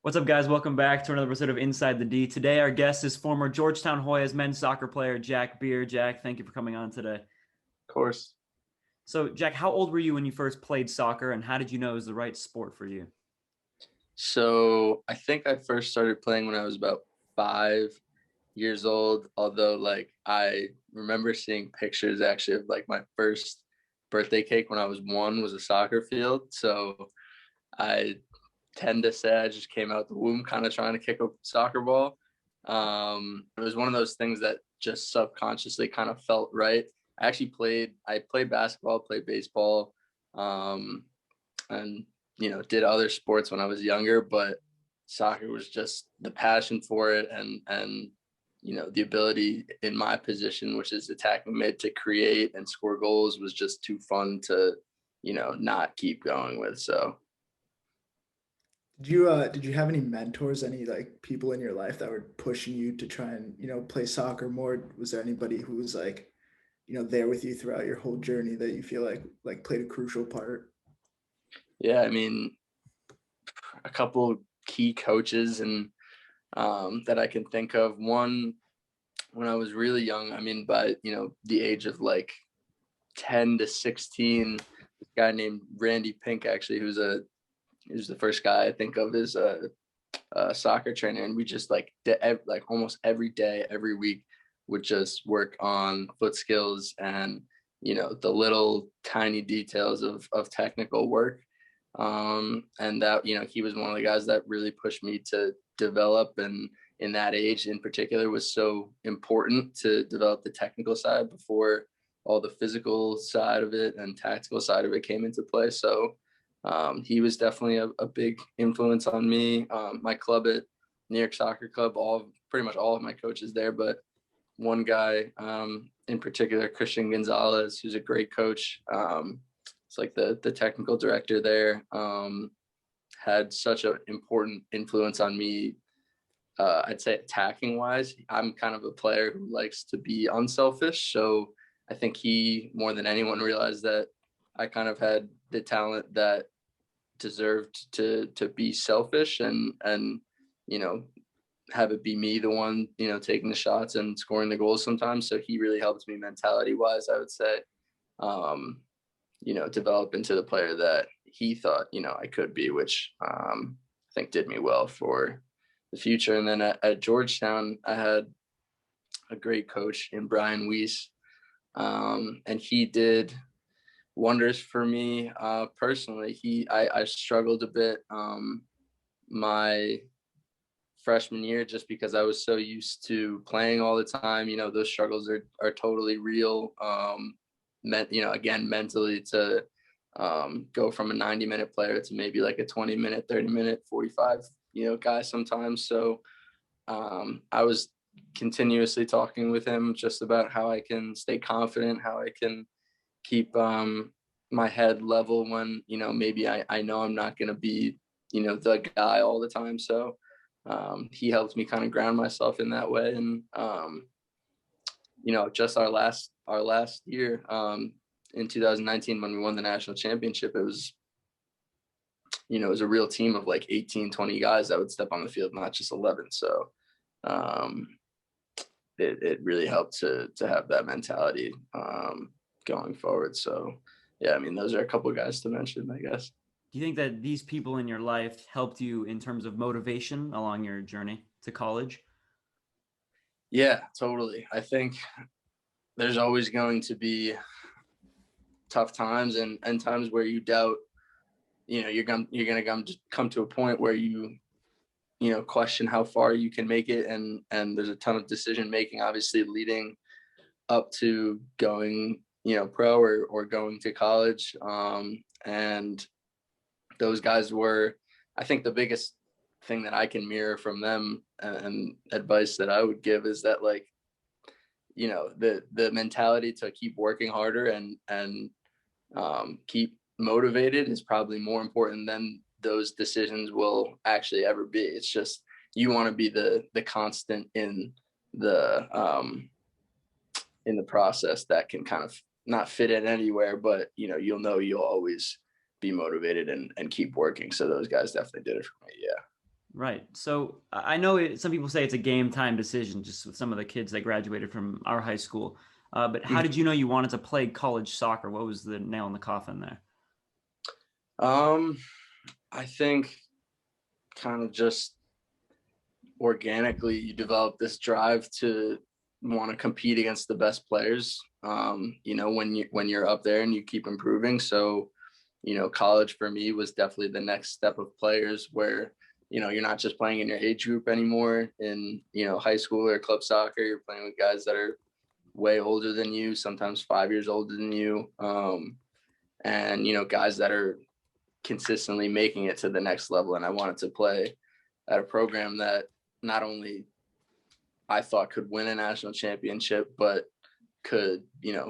What's up, guys? Welcome back to another episode of Inside the D. Today, our guest is former Georgetown Hoyas men's soccer player Jack Beer. Jack, thank you for coming on today. Of course. So, Jack, how old were you when you first played soccer, and how did you know it was the right sport for you? So I think I first started playing when I was about 5 years old, although I remember seeing pictures actually of my first birthday cake when I was 1 was a soccer field. So I tend to say I just came out the womb kind of trying to kick a soccer ball. It was one of those things that just subconsciously kind of felt right. I played basketball, played baseball, and did other sports when I was younger, but soccer was just the passion for it and the ability in my position, which is attacking mid, to create and score goals was just too fun to, not keep going with. So Did you have any mentors, any people in your life that were pushing you to try and, play soccer more? Was there anybody who was there with you throughout your whole journey that you feel like played a crucial part? yeah, I mean, a couple key coaches and that I can think of. One, when I was really young, I mean, by the age of 10 to 16, this guy named Randy Pink, actually, he was the first guy I think of as a soccer trainer, and we just almost every day, every week, would just work on foot skills and the little tiny details of technical work. And that, he was one of the guys that really pushed me to develop, and in that age in particular was so important to develop the technical side before all the physical side of it and tactical side of it came into play. So he was definitely a big influence on me. My club at New York Soccer Club, pretty much all of my coaches there, but one guy in particular, Christian Gonzalez, who's a great coach. It's the technical director there, had such an important influence on me. I'd say attacking wise, I'm kind of a player who likes to be unselfish. So I think he, more than anyone, realized that I kind of had the talent that deserved to be selfish and have it be me the one taking the shots and scoring the goals sometimes. So he really helped me mentality wise, I would say, develop into the player that he thought I could be, which I think did me well for the future. And then at Georgetown, I had a great coach in Brian Weiss, and he did wonders for me personally. I struggled a bit my freshman year just because I was so used to playing all the time. Those struggles are totally real. Again, mentally, to go from a 90-minute player to maybe like a 20-minute, 30-minute, 45 guy sometimes. So I was continuously talking with him just about how I can stay confident, how I can keep my head level when maybe I know I'm not going to be the guy all the time. So he helped me kind of ground myself in that way. And just our last year in 2019, when we won the national championship, it was a real team of 18, 20 guys that would step on the field, not just 11. So it really helped to have that mentality going forward. So yeah, I mean, those are a couple of guys to mention, I guess. Do you think that these people in your life helped you in terms of motivation along your journey to college? Yeah, totally. I think there's always going to be tough times and times where you doubt, you're going to come to a point where you question how far you can make it. And there's a ton of decision making, obviously, leading up to going, pro or going to college. And those guys were, I think, the biggest thing that I can mirror from them and advice that I would give is that the mentality to keep working harder and keep motivated is probably more important than those decisions will actually ever be. It's just, you want to be the constant in the process that can kind of not fit in anywhere, but you'll always be motivated and keep working. So those guys definitely did it for me. Yeah. Right. So I know some people say it's a game time decision, just with some of the kids that graduated from our high school. But how did you know you wanted to play college soccer? What was the nail in the coffin there? Um, I think kind of just organically you develop this drive to want to compete against the best players. When you're up there and you keep improving. So, college for me was definitely the next step of players where, you're not just playing in your age group anymore in, high school or club soccer. You're playing with guys that are way older than you, sometimes 5 years older than you. And, guys that are consistently making it to the next level. And I wanted to play at a program that not only I thought could win a national championship, but could,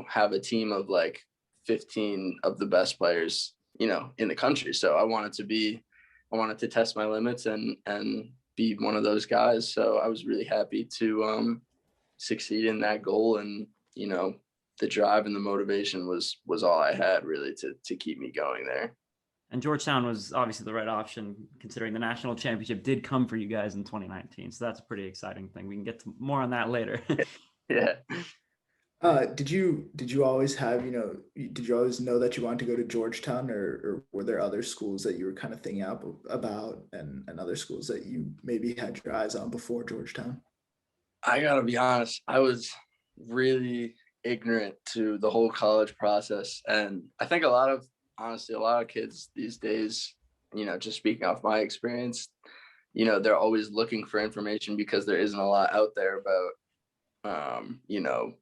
have a team of like 15 of the best players, in the country. So I wanted to test my limits and be one of those guys. So I was really happy to succeed in that goal. And, the drive and the motivation was all I had really to keep me going there. And Georgetown was obviously the right option, considering the national championship did come for you guys in 2019. So that's a pretty exciting thing. We can get to more on that later. Yeah. Did you always have, did you always know that you wanted to go to Georgetown, or were there other schools that you were kind of thinking about and other schools that you maybe had your eyes on before Georgetown? I gotta be honest, I was really ignorant to the whole college process. And I think honestly, a lot of kids these days, just speaking off my experience, they're always looking for information because there isn't a lot out there about,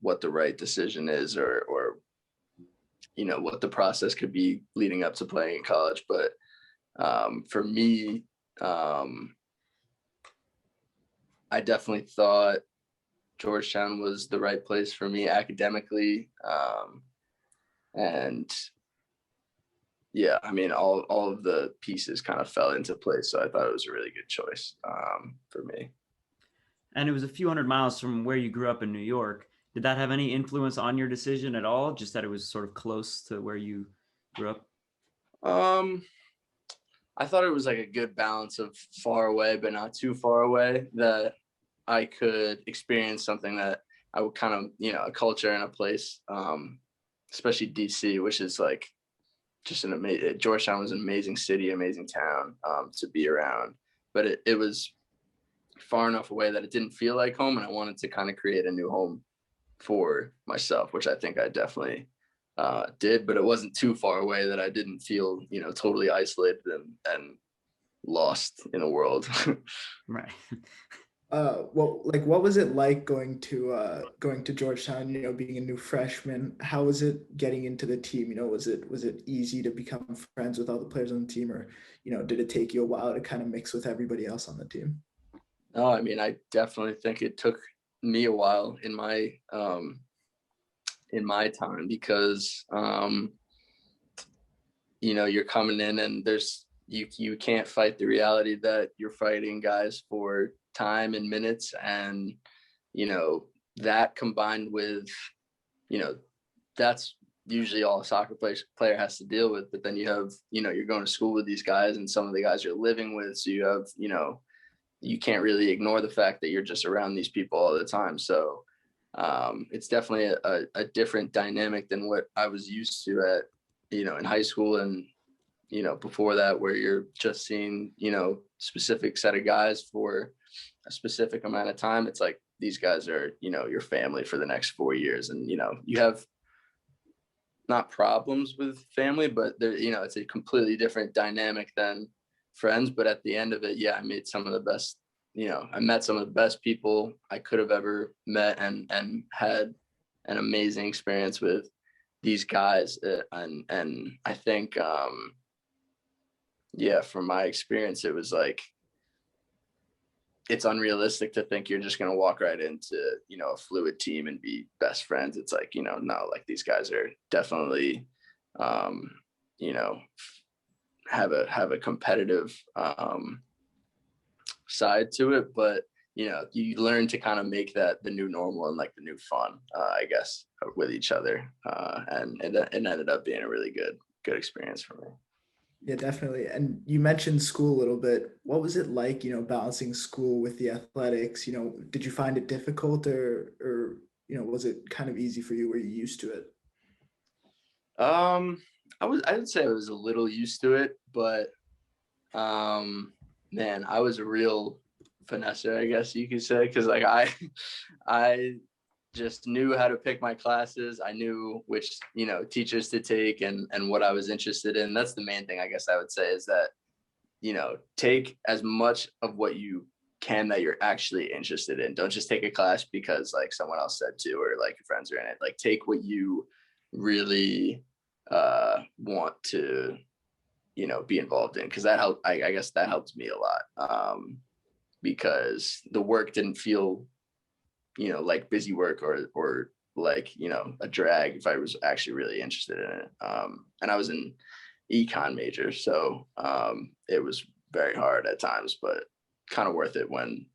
what the right decision is or what the process could be leading up to playing in college. But for me, I definitely thought Georgetown was the right place for me academically. And yeah, I mean, all of the pieces kind of fell into place. So I thought it was a really good choice for me. And it was a few hundred miles from where you grew up in New York. Did that have any influence on your decision at all? Just that it was sort of close to where you grew up? I thought it was like a good balance of far away, but not too far away, that I could experience something that I would kind of, a culture and a place, especially DC, which is like just an amazing, Georgetown was an amazing city, amazing town to be around. But it was far enough away that it didn't feel like home. And I wanted to kind of create a new home for myself, which I think I definitely did, but it wasn't too far away that I didn't feel, totally isolated and lost in a world. Right. What was it like going to Georgetown, being a new freshman? How was it getting into the team? Was it easy to become friends with all the players on the team, or, did it take you a while to kind of mix with everybody else on the team? No, I mean, I definitely think it took me a while in my time because, you're coming in and you can't fight the reality that you're fighting guys for time and minutes. And, that combined with, that's usually all a soccer player has to deal with. But then you have, you're going to school with these guys and some of the guys you're living with. So you have, you can't really ignore the fact that you're just around these people all the time. So it's definitely a different dynamic than what I was used to at, in high school and, before that, where you're just seeing, specific set of guys for a specific amount of time. It's like these guys are, your family for the next 4 years. And, you have not problems with family, but there, it's a completely different dynamic than friends. But at the end of it, yeah, I met some of the best people I could have ever met and had an amazing experience with these guys. And I think, from my experience, it was like, it's unrealistic to think you're just going to walk right into, a fluid team and be best friends. It's like, no, like these guys are definitely, have a competitive side to it, but you learn to kind of make that the new normal and like the new fun, I guess, with each other. And it ended up being a really good experience for me. Yeah, definitely. And you mentioned school a little bit. What was it like, balancing school with the athletics? Did you find it difficult, or was it kind of easy for you? Were you used to it? Um, I would say I was a little used to it, but man, I was a real finesser, I guess you could say, because like I just knew how to pick my classes. I knew which teachers to take and what I was interested in. That's the main thing I guess I would say is that take as much of what you can that you're actually interested in. Don't just take a class because like someone else said to or like your friends are in it. Like take what you really want to be involved in, because that helped. I guess that helped me a lot, because the work didn't feel like busy work or like a drag if I was actually really interested in it. And I was an econ major, so it was very hard at times, but kind of worth it when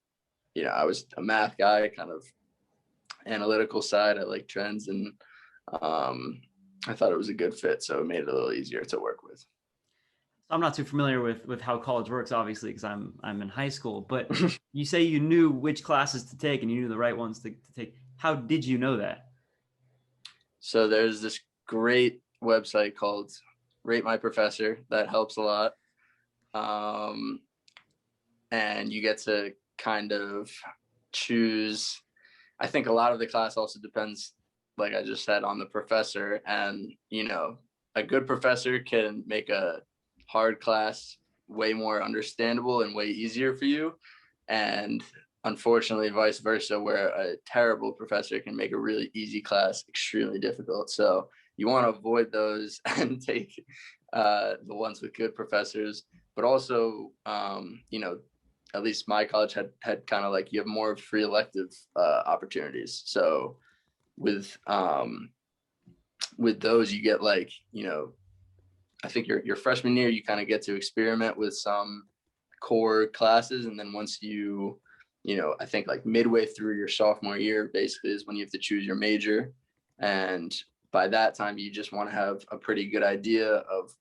I was a math guy, kind of analytical side. I like trends, and I thought it was a good fit, so it made it a little easier to work with. I'm not too familiar with how college works, obviously, because I'm in high school. But you say you knew which classes to take and you knew the right ones to take. How did you know that? So there's this great website called Rate My Professor that helps a lot. And you get to kind of choose. I think a lot of the class also depends, like I just said, on the professor. And, a good professor can make a hard class way more understandable and way easier for you. And unfortunately, vice versa, where a terrible professor can make a really easy class extremely difficult. So you want to avoid those and take the ones with good professors. But also, at least my college had kind of like you have more free elective opportunities. So with those, you get like I think your freshman year you kind of get to experiment with some core classes, and then once I think like midway through your sophomore year basically is when you have to choose your major, and by that time you just want to have a pretty good idea of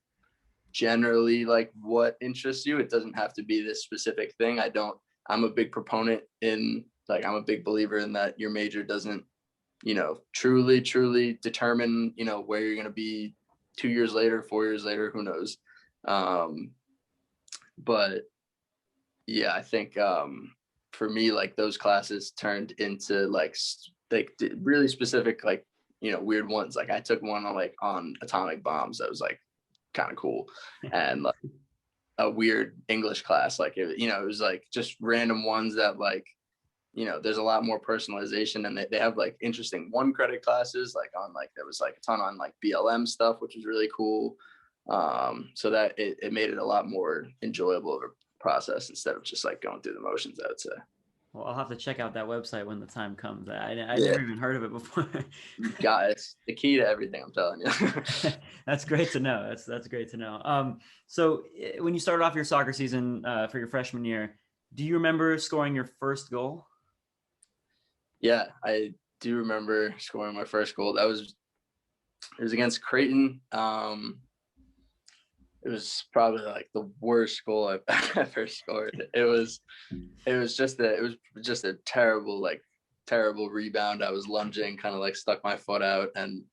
generally like what interests you. It doesn't have to be this specific thing. I'm a big proponent in like I'm a big believer in that your major doesn't truly determine where you're going to be 2 years later, 4 years later, who knows. But yeah, I think for me, like those classes turned into like really specific, like weird ones. Like I took one on atomic bombs that was like kind of cool, and like a weird English class. Like it was like just random ones that like there's a lot more personalization, and they have like interesting 1 credit classes like on like there was like a ton on like BLM stuff, which was really cool. So that it made it a lot more enjoyable of a process instead of just like going through the motions, I would say. Well, I'll have to check out that website when the time comes. I Yeah, never even heard of it before. it's the key to everything, I'm telling you. That's great to know. That's great to know. So when you started off your soccer season for your freshman year, do you remember scoring your first goal? Yeah, I do remember scoring my first goal. It was against Creighton. It was probably like the worst goal I've ever scored. It was just a terrible rebound. I was lunging, kind of like stuck my foot out, and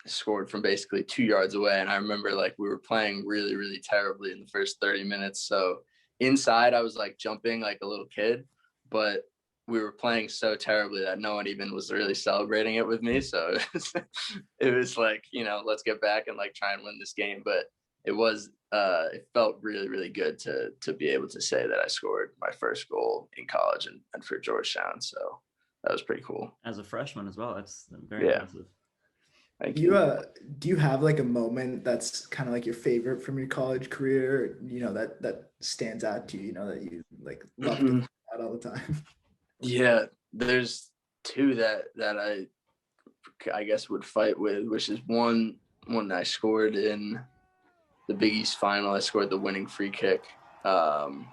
scored from basically 2 yards away. And I remember like we were playing really, really terribly in the first 30 minutes. So inside I was like jumping like a little kid, but we were playing so terribly that no one even was really celebrating it with me. So it was like, let's get back and like try and win this game. But it felt really, really good to be able to say that I scored my first goal in college and for Georgetown. So that was pretty cool. As a freshman as well. That's very impressive. Thank You you. do you have like a moment that's kind of like your favorite from your college career, that stands out to you, that you like love to point out all the time? Yeah, there's two that I guess would fight with, which is one I scored in the Big East final. I scored the winning free kick to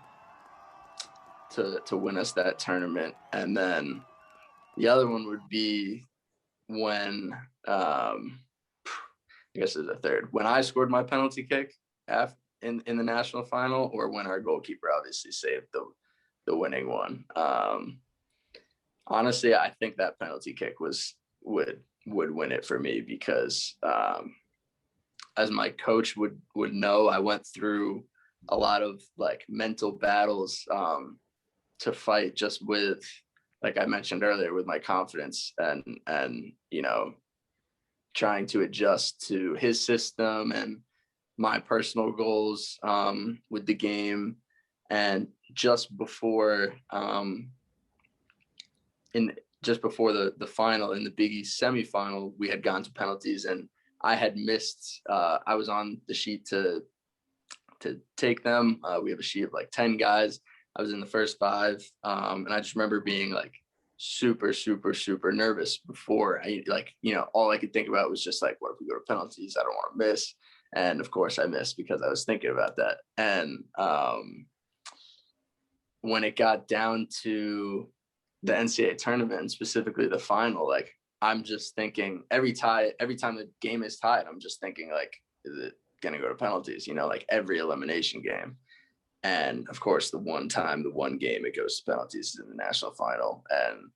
win us that tournament, and then the other one would be when I guess there's a third. When I scored my penalty kick in the national final, or when our goalkeeper obviously saved the winning one. Honestly, I think that penalty kick would win it for me, because as my coach would know, I went through a lot of like mental battles to fight just with, like I mentioned earlier, with my confidence and trying to adjust to his system and my personal goals with the game. And just before the final, in the Big East semifinal, we had gone to penalties, and I had missed. I was on the sheet to take them. We have a sheet of like 10 guys. I was in the first 5, and I just remember being like super, super, super nervous before. All I could think about was just like, what if we go to penalties? I don't want to miss. And of course I missed, because I was thinking about that. And when it got down to the Ncaa tournament, specifically the final, like I'm just thinking every time the game is tied, I'm just thinking like, is it going to go to penalties? Like every elimination game. And of course, the one game it goes to penalties in the national final. And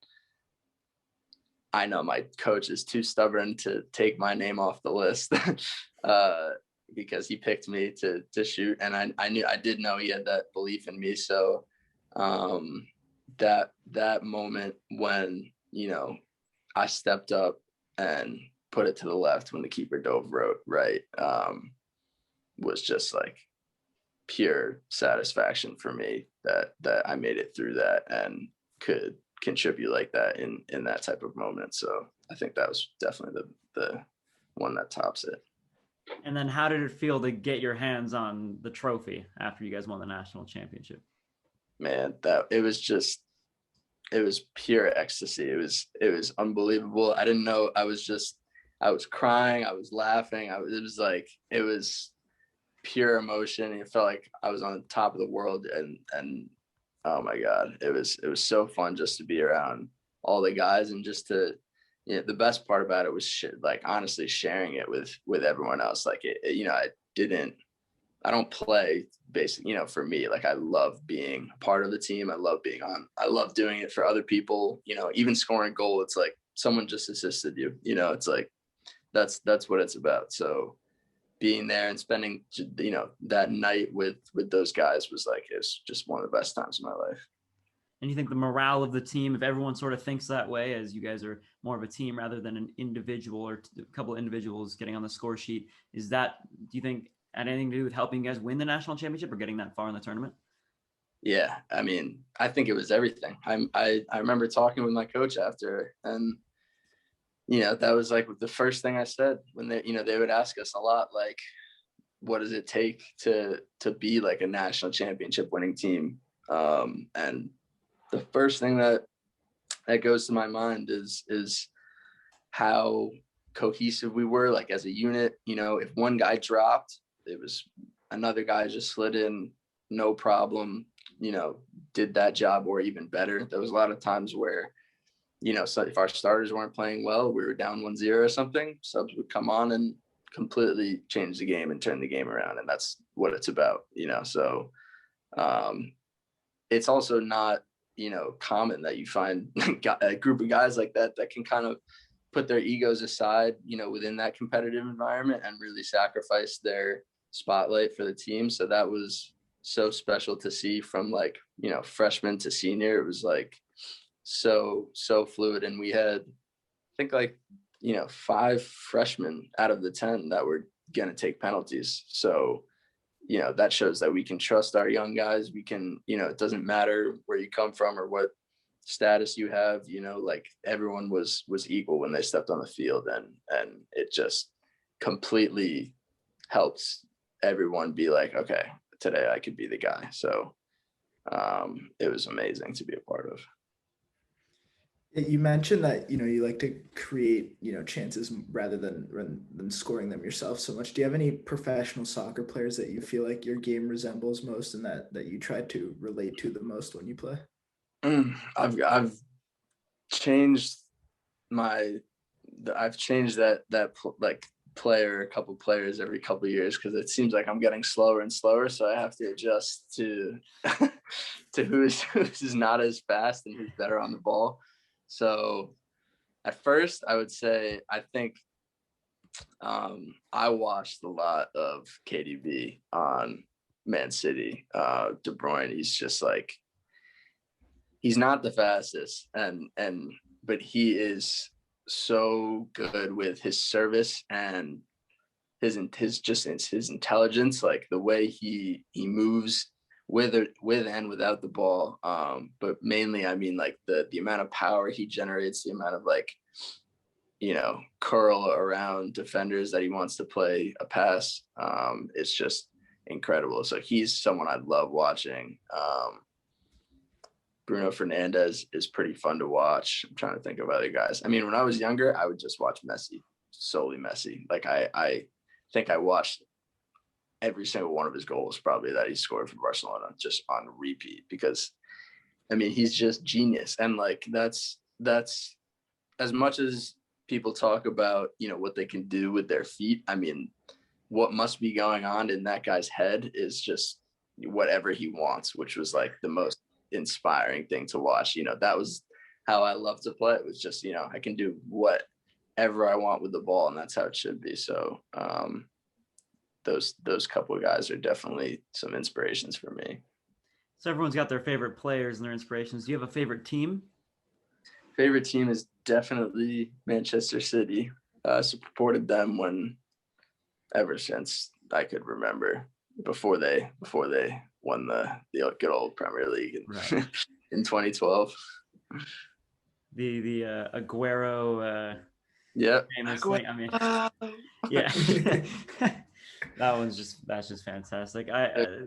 I know my coach is too stubborn to take my name off the list because he picked me to shoot. And I did know he had that belief in me. So that moment when, I stepped up and put it to the left when the keeper dove right, was just like pure satisfaction for me that I made it through that and could contribute like that in that type of moment. So I think that was definitely the one that tops it. And then how did it feel to get your hands on the trophy after you guys won the national championship? Man, it was pure ecstasy. It was unbelievable. I didn't know. I was crying. I was laughing. It was pure emotion. It felt like I was on the top of the world. And oh my God, it was so fun just to be around all the guys, and just to, the best part about it was honestly sharing it with everyone else. Like I don't play basically, for me, like I love being a part of the team. I love doing it for other people, even scoring a goal. It's like someone just assisted you, it's like, that's what it's about. So being there and spending, that night with those guys was like, it's just one of the best times of my life. And you think the morale of the team, if everyone sort of thinks that way, as you guys are more of a team rather than an individual or a couple of individuals getting on the score sheet, do you think had anything to do with helping you guys win the national championship or getting that far in the tournament? Yeah. I mean, I think it was everything. I remember talking with my coach after, and, that was like the first thing I said when they would ask us a lot, like, what does it take to be like a national championship winning team? And the first thing that goes to my mind is how cohesive we were, like as a unit. If one guy dropped, it was another guy just slid in, no problem, did that job or even better. There was a lot of times where, so if our starters weren't playing well, we were down 1-0 or something, subs would come on and completely change the game and turn the game around. And that's what it's about, so it's also not, common that you find a group of guys like that can kind of put their egos aside, within that competitive environment and really sacrifice their spotlight for the team. So that was so special to see from like, freshman to senior. It was like so fluid. And we had, I think like, 5 freshmen out of the 10 that were going to take penalties. So, that shows that we can trust our young guys. We can, it doesn't matter where you come from or what status you have, like everyone was equal when they stepped on the field, and it just completely helps everyone be like, okay, today I could be the guy. So it was amazing to be a part of. You mentioned that, you like to create, chances rather than scoring them yourself so much. Do you have any professional soccer players that you feel like your game resembles most and that you try to relate to the most when you play? I've changed that like a couple players every couple of years because it seems like I'm getting slower and slower. So I have to adjust to to who's not as fast and who's better on the ball. So at first, I would say I think I watched a lot of KDB on Man City. De Bruyne, he's just like, he's not the fastest, but he is so good with his service and his intelligence, like the way he moves with and without the ball. But mainly, I mean, like the amount of power he generates, the amount of like, curl around defenders that he wants to play a pass. It's just incredible. So he's someone I love watching. Bruno Fernandez is pretty fun to watch. I'm trying to think of other guys. I mean, when I was younger, I would just watch Messi, solely Messi. Like I think I watched every single one of his goals probably that he scored for Barcelona just on repeat because, I mean, he's just genius. And like that's as much as people talk about, what they can do with their feet. I mean, what must be going on in that guy's head is just whatever he wants, which was like the most inspiring thing to watch. That was how I love to play. It was just, I can do whatever I want with the ball, and that's how it should be. So those couple of guys are definitely some inspirations for me. So everyone's got their favorite players and their inspirations. Do you have a favorite team? Favorite team is definitely Manchester City. Supported them ever since I could remember, before they won the good old Premier League in 2012. The Aguero famous thing. I mean, yeah. That's just fantastic.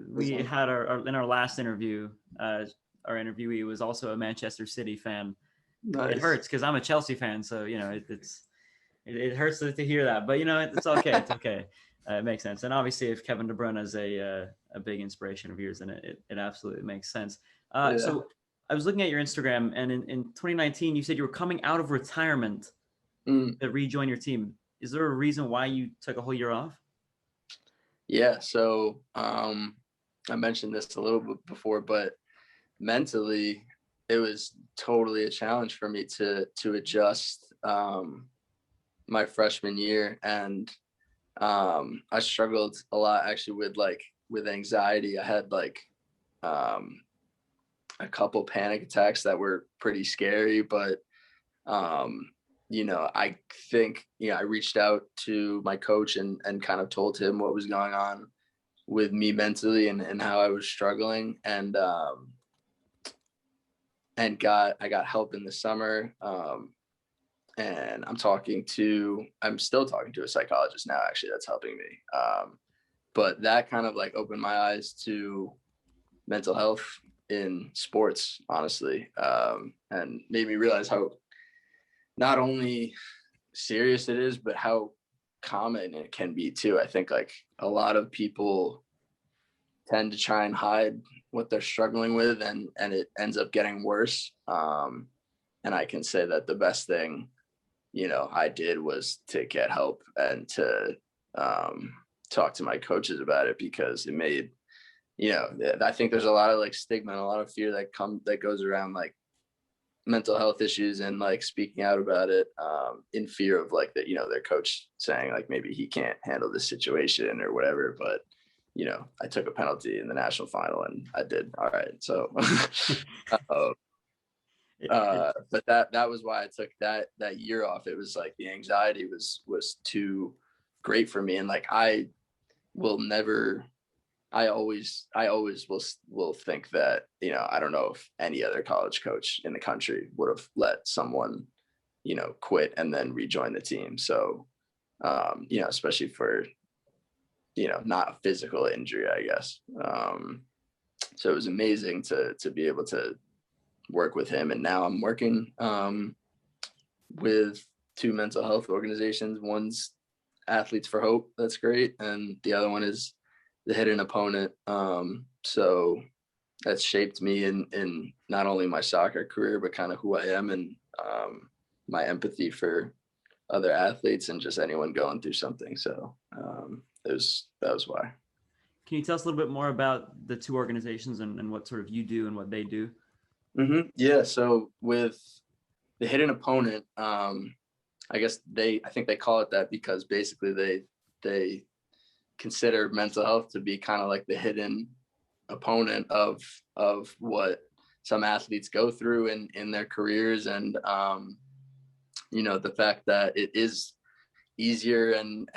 We had in our last interview, our interviewee was also a Manchester City fan. Nice. It hurts because I'm a Chelsea fan, so it hurts to hear that, but it's okay. It's okay. It makes sense. And obviously, if Kevin De Bruyne is a big inspiration of yours, then it absolutely makes sense. So I was looking at your Instagram, and in 2019, you said you were coming out of retirement to rejoin your team. Is there a reason why you took a whole year off? Yeah. So I mentioned this a little bit before, but mentally, it was totally a challenge for me to adjust my freshman year. And I struggled a lot actually with anxiety. I had a couple panic attacks that were pretty scary, but I think, I reached out to my coach and kind of told him what was going on with me mentally and how I was struggling. And I got help in the summer. And I'm still talking to a psychologist now, actually, that's helping me. But that kind of opened my eyes to mental health in sports, honestly, and made me realize how not only serious it is, but how common it can be too. I think a lot of people tend to try and hide what they're struggling with, and it ends up getting worse. And I can say that the best thing, I did was to get help and to talk to my coaches about it, because it made, I think there's a lot of stigma and a lot of fear that goes around mental health issues and speaking out about it, in fear of their coach saying maybe he can't handle this situation or whatever. But I took a penalty in the national final and I did all right. So but that was why I took that year off. It was the anxiety was too great for me, and I always will think that, I don't know if any other college coach in the country would have let someone, quit and then rejoin the team. So, especially for, not a physical injury, I guess. So it was amazing to be able to work with him. And now I'm working with two mental health organizations. One's Athletes for Hope. That's great. And the other one is the Hidden Opponent. So that's shaped me in not only my soccer career, but kind of who I am and my empathy for other athletes and just anyone going through something. So that was why. Can you tell us a little bit more about the two organizations and what sort of you do and what they do? Mm-hmm. Yeah. So with the hidden opponent, I think they call it that because basically they consider mental health to be kind of like the hidden opponent of what some athletes go through in their careers. And, the fact that it is easier and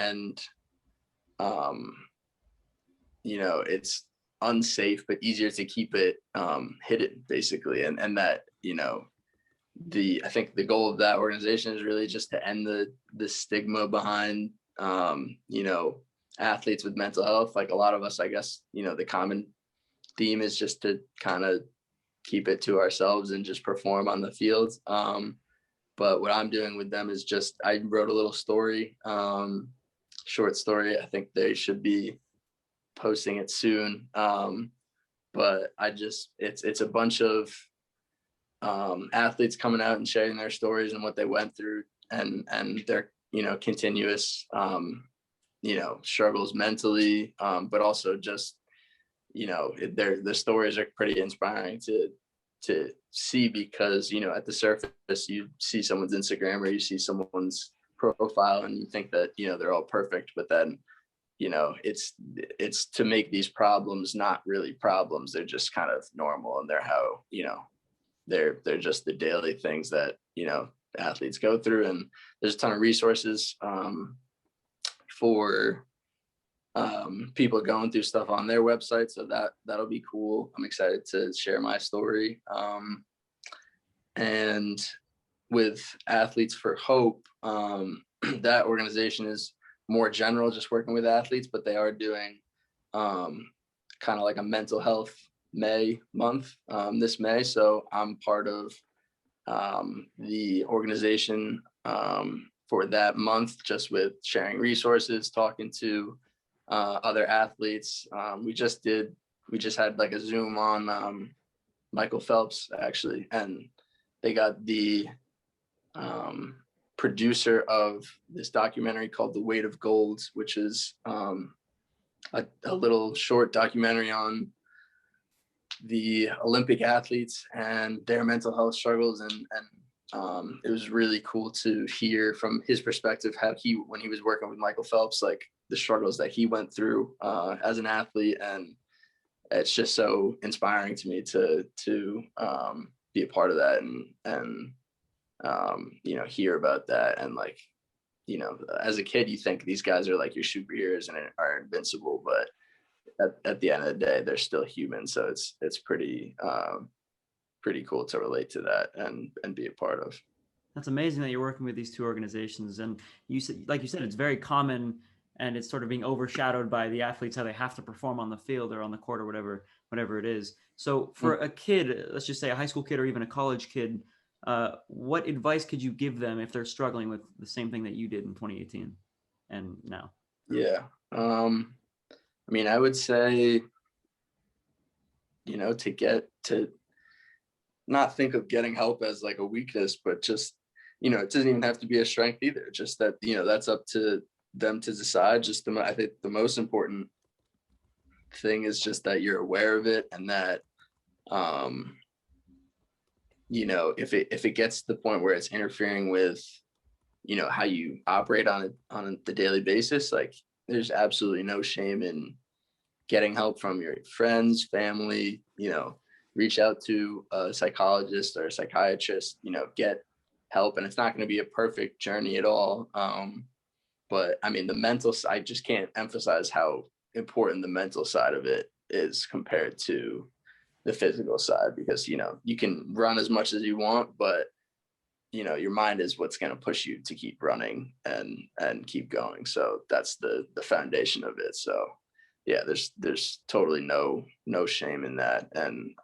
it's unsafe, but easier to keep it hidden basically. And that, I think the goal of that organization is really just to end the stigma behind, athletes with mental health. Like a lot of us, I guess, the common theme is just to kind of keep it to ourselves and just perform on the field. But what I'm doing with them is just, I wrote a little story, short story. I think they should be posting it soon. But it's a bunch of athletes coming out and sharing their stories and what they went through and their, continuous, struggles mentally, but also just, the stories are pretty inspiring to see because, at the surface, you see someone's Instagram or you see someone's profile and you think that, they're all perfect, but then, it's to make these problems not really problems. They're just kind of normal and they're how, they're just the daily things that, athletes go through. And there's a ton of resources for people going through stuff on their website. So that'll be cool. I'm excited to share my story. And with Athletes for Hope, that organization is more general, just working with athletes, but they are doing kind of like a mental health May month this May. So I'm part of the organization for that month, just with sharing resources, talking to other athletes. We just had like a Zoom on Michael Phelps actually, and they got the producer of this documentary called The Weight of Gold, which is a little short documentary on the Olympic athletes and their mental health struggles. And it was really cool to hear from his perspective how when he was working with Michael Phelps, like the struggles that he went through as an athlete. And it's just so inspiring to me to be a part of that and hear about that. And like, as a kid, you think these guys are like your superheroes and are invincible, but at the end of the day, they're still human. So it's pretty cool to relate to that and be a part of. That's amazing that you're working with these two organizations. And you said, like you said, it's very common and it's sort of being overshadowed by the athletes, how they have to perform on the field or on the court or whatever it is. So for a kid, let's just say a high school kid or even a college kid, what advice could you give them if they're struggling with the same thing that you did in 2018 and now? Yeah. I would say, to not think of getting help as like a weakness, but just, it doesn't even have to be a strength either. Just that, that's up to them to decide. I think the most important thing is just that you're aware of it and that, if it gets to the point where it's interfering with, how you operate on the daily basis, like there's absolutely no shame in getting help from your friends, family, reach out to a psychologist or a psychiatrist, get help. And it's not going to be a perfect journey at all. But the mental side, I just can't emphasize how important the mental side of it is compared to the physical side, because, you can run as much as you want, but, your mind is what's going to push you to keep running and keep going. So that's the foundation of it. So yeah, there's totally no shame in that. And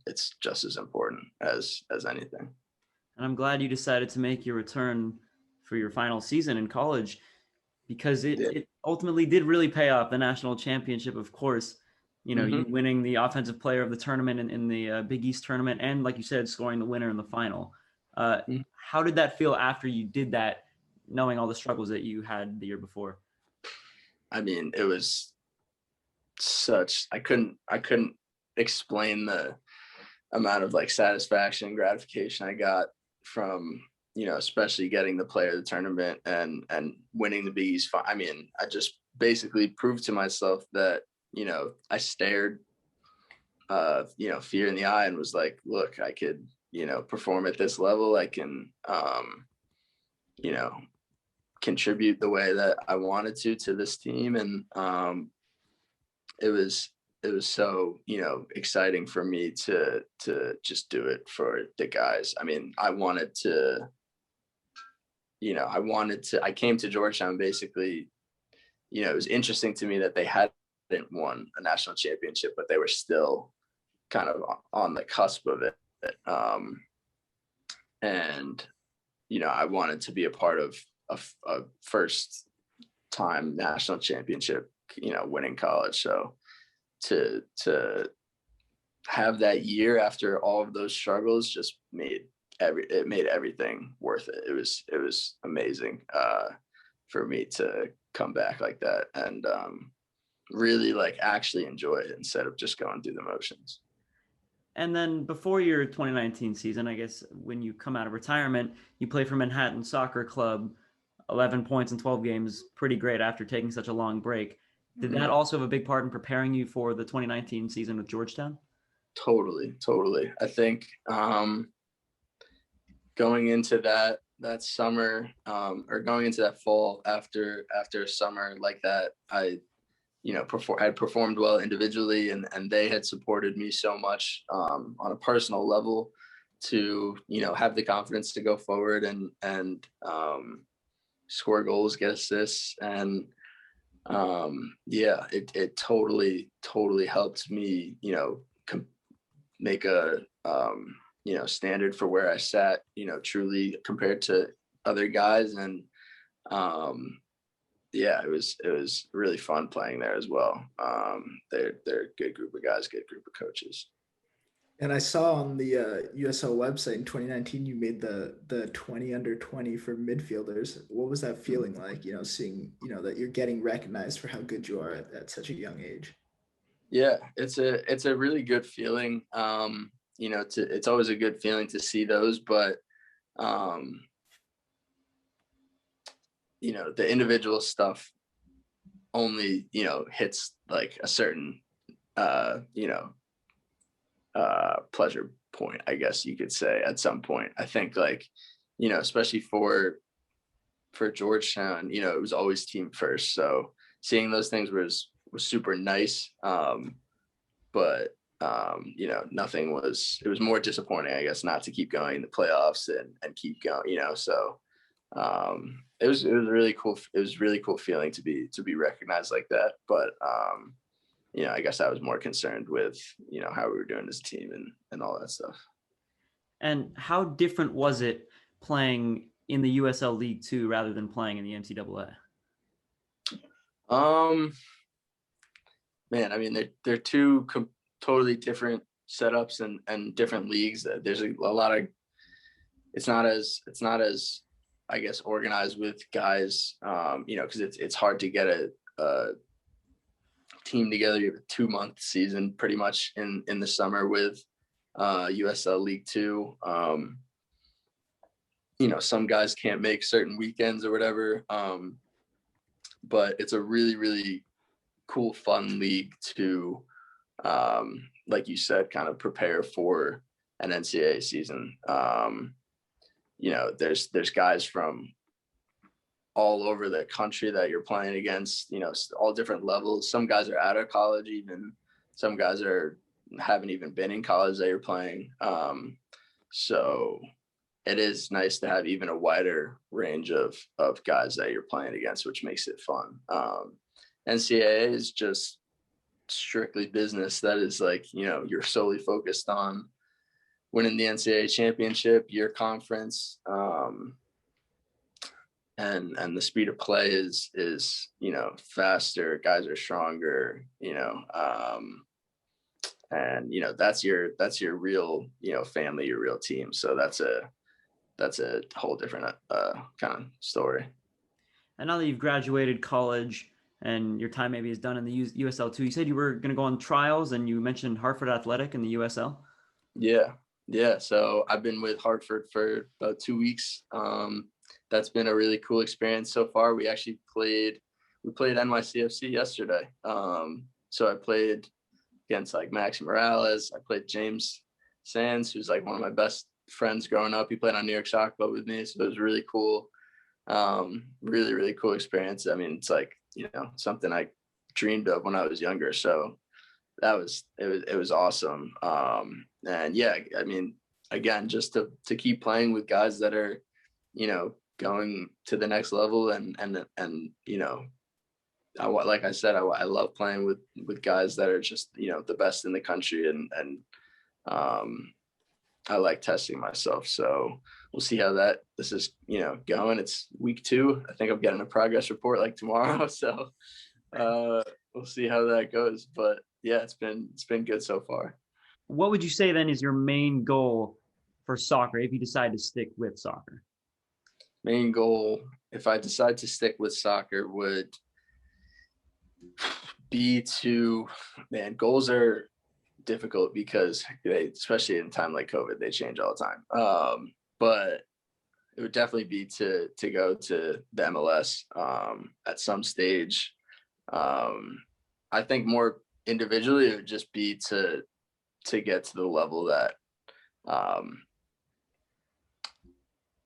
it's just as important as anything. And I'm glad you decided to make your return for your final season in college, because it ultimately did really pay off. The national championship, of course, you winning the offensive player of the tournament in the Big East tournament. And like you said, scoring the winner in the final. How did that feel after you did that? knowing all the struggles that you had the year before? I mean, it was I couldn't explain the amount of like satisfaction and gratification I got from, especially getting the player of the tournament and winning the Big East. I mean, I just basically proved to myself that, I stared, fear in the eye and was like, look, I could, perform at this level. I can, contribute the way that I wanted to this team. And it was so, exciting for me to just do it for the guys. I mean, I came to Georgetown basically, it was interesting to me that they hadn't won a national championship, but they were still kind of on the cusp of it. And, I wanted to be a part of a first time national championship, winning college. So to have that year after all of those struggles just made everything worth it. It was amazing for me to come back like that and really like actually enjoy it instead of just going through the motions. And then before your 2019 season, I guess when you come out of retirement, you play for Manhattan Soccer Club, 11 points in 12 games, pretty great after taking such a long break. Did that also have a big part in preparing you for the 2019 season with Georgetown? Totally. I think going into that summer or going into that fall after a summer like that, I had performed well individually and they had supported me so much on a personal level to, have the confidence to go forward and score goals, get assists. And it totally helped me, make a, standard for where I sat, truly compared to other guys. And it was really fun playing there as well. They're a good group of guys, good group of coaches. And I saw on the USL website in 2019, you made the 20 under 20 for midfielders. What was that feeling like, seeing, that you're getting recognized for how good you are at such a young age? Yeah, it's a really good feeling. It's always a good feeling to see those, but the individual stuff only, hits like a certain, pleasure point, I guess you could say at some point. I think like, especially for Georgetown, it was always team first. So seeing those things was super nice. But nothing was, it was more disappointing, I guess, not to keep going in the playoffs and keep going, so it was really cool. It was really cool feeling to be recognized like that. But I guess I was more concerned with, how we were doing as a team and all that stuff. And how different was it playing in the USL League Two rather than playing in the NCAA? Man, I mean, they're two totally different setups and different leagues. There's a lot of, it's not as I guess organized with guys, because it's hard to get a team together. You have a 2-month season pretty much in the summer with USL League Two. Some guys can't make certain weekends or whatever, but it's a really, really cool, fun league to, like you said, kind of prepare for an NCAA season. There's guys from all over the country that you're playing against, all different levels. Some guys are out of college, even some guys haven't even been in college that you're playing. So it is nice to have even a wider range of guys that you're playing against, which makes it fun. NCAA is just strictly business. That is like, you're solely focused on winning the NCAA championship, your conference, and the speed of play is faster. Guys are stronger, and that's your real family, your real team. So that's that's a whole different kind of story. And now that you've graduated college and your time maybe is done in the USL too, you said you were going to go on trials, and you mentioned Hartford Athletic in the USL. Yeah. So I've been with Hartford for about 2 weeks. That's been a really cool experience so far. We played NYCFC yesterday. So I played against like Max Morales. I played James Sands, who's like one of my best friends growing up. He played on New York Soccer Club with me, so it was really cool. Really, really cool experience. I mean, it's like, something I dreamed of when I was younger. So it was awesome. And yeah, I mean, again, just to keep playing with guys that are, going to the next level, and like I said, I love playing with guys that are just, the best in the country, and I like testing myself. So we'll see how this is, going. It's week 2. I think I'm getting a progress report like tomorrow. So we'll see how that goes. But yeah, it's been good so far. What would you say then is your main goal for soccer if you decide to stick with soccer? Main goal, if I decide to stick with soccer, would be goals are difficult because especially in time like COVID, they change all the time. But it would definitely be to go to the MLS at some stage. I think more individually, it would just be to get to the level that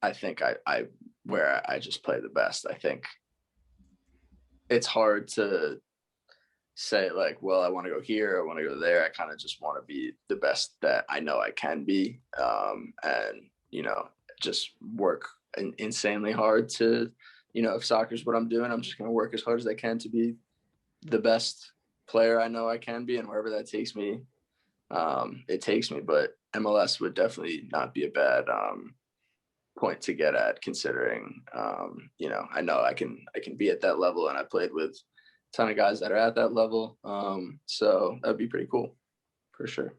I think I where I just play the best. I think it's hard to say like, well, I want to go here, I want to go there. I kind of just want to be the best that I know I can be, and just work insanely hard to, if soccer's what I'm doing, I'm just going to work as hard as I can to be the best player I know I can be, and wherever that takes me, it takes me. But MLS would definitely not be a bad point to get at, considering I know I can be at that level, and I played with a ton of guys that are at that level. So that'd be pretty cool for sure.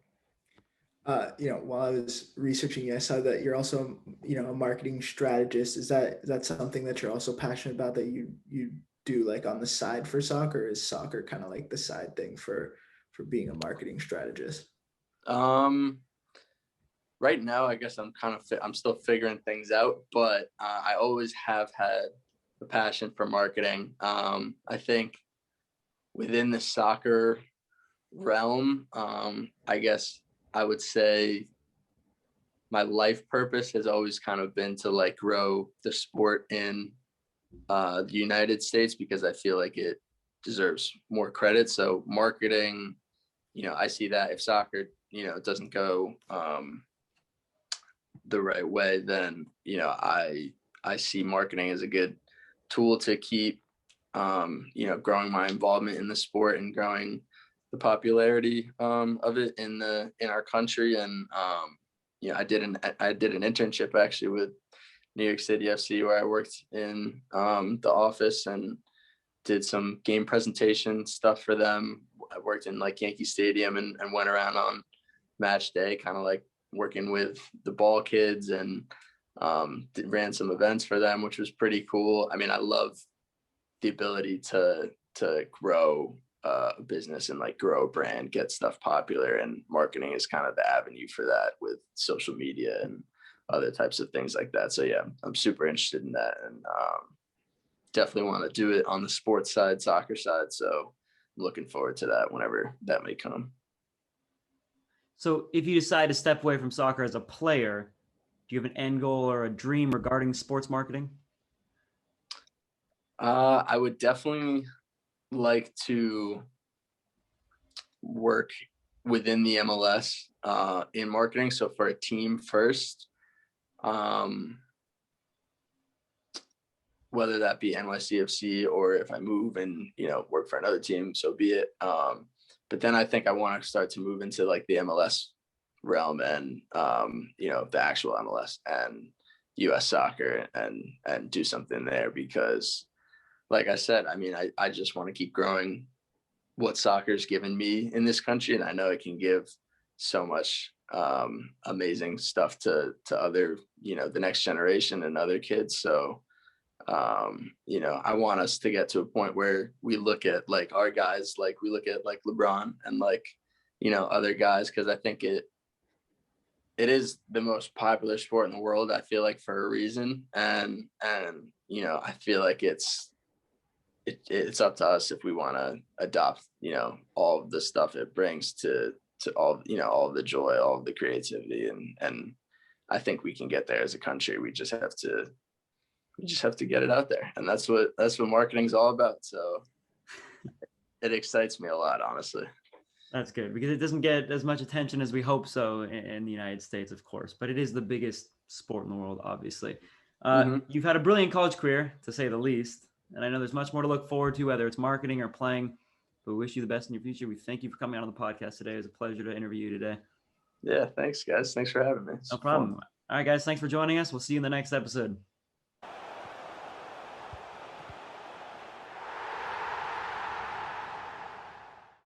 While I was researching you, I saw that you're also, a marketing strategist. Is that something that you're also passionate about, that you do like on the side for soccer? Or is soccer kind of like the side thing for being a marketing strategist? Right now, I guess I'm still figuring things out, but I always have had a passion for marketing. I think within the soccer realm, I guess I would say my life purpose has always kind of been to like grow the sport in the United States, because I feel like it deserves more credit. So marketing, I see that if soccer, doesn't go the right way, then I see marketing as a good tool to keep growing my involvement in the sport and growing the popularity of it in our country. And I did an internship actually with New York City FC, where I worked in the office and did some game presentation stuff for them. I worked in like Yankee Stadium and went around on match day, kind of like working with the ball kids, and ran some events for them, which was pretty cool. I mean, I love the ability to grow a business and like grow a brand, get stuff popular, and marketing is kind of the avenue for that with social media and other types of things like that. So yeah, I'm super interested in that, and definitely want to do it on the sports side, soccer side. So I'm looking forward to that whenever that may come. So if you decide to step away from soccer as a player, do you have an end goal or a dream regarding sports marketing? I would definitely like to work within the MLS in marketing. So for a team first, whether that be NYCFC, or if I move and, work for another team, so be it. But then I think I want to start to move into like the MLS realm, and, the actual MLS and US soccer, and do something there, because like I said, I mean, I just want to keep growing what soccer's given me in this country. And I know it can give so much amazing stuff to other, the next generation and other kids. So, I want us to get to a point where we look at like our guys, like we look at like LeBron and like, other guys, because I think it is the most popular sport in the world, I feel like, for a reason. And I feel like it's up to us if we want to adopt, all of the stuff it brings to all, all of the joy, all of the creativity. And I think we can get there as a country. We just have to get it out there. And that's what marketing's all about. So it excites me a lot, honestly. That's good, because it doesn't get as much attention as we hope so in the United States, of course, but it is the biggest sport in the world, obviously. You've had a brilliant college career, to say the least, and I know there's much more to look forward to, whether it's marketing or playing, but we wish you the best in your future. We thank you for coming on the podcast today. It was a pleasure to interview you today. Yeah, thanks, guys. Thanks for having me. No problem. All right, guys, thanks for joining us. We'll see you in the next episode.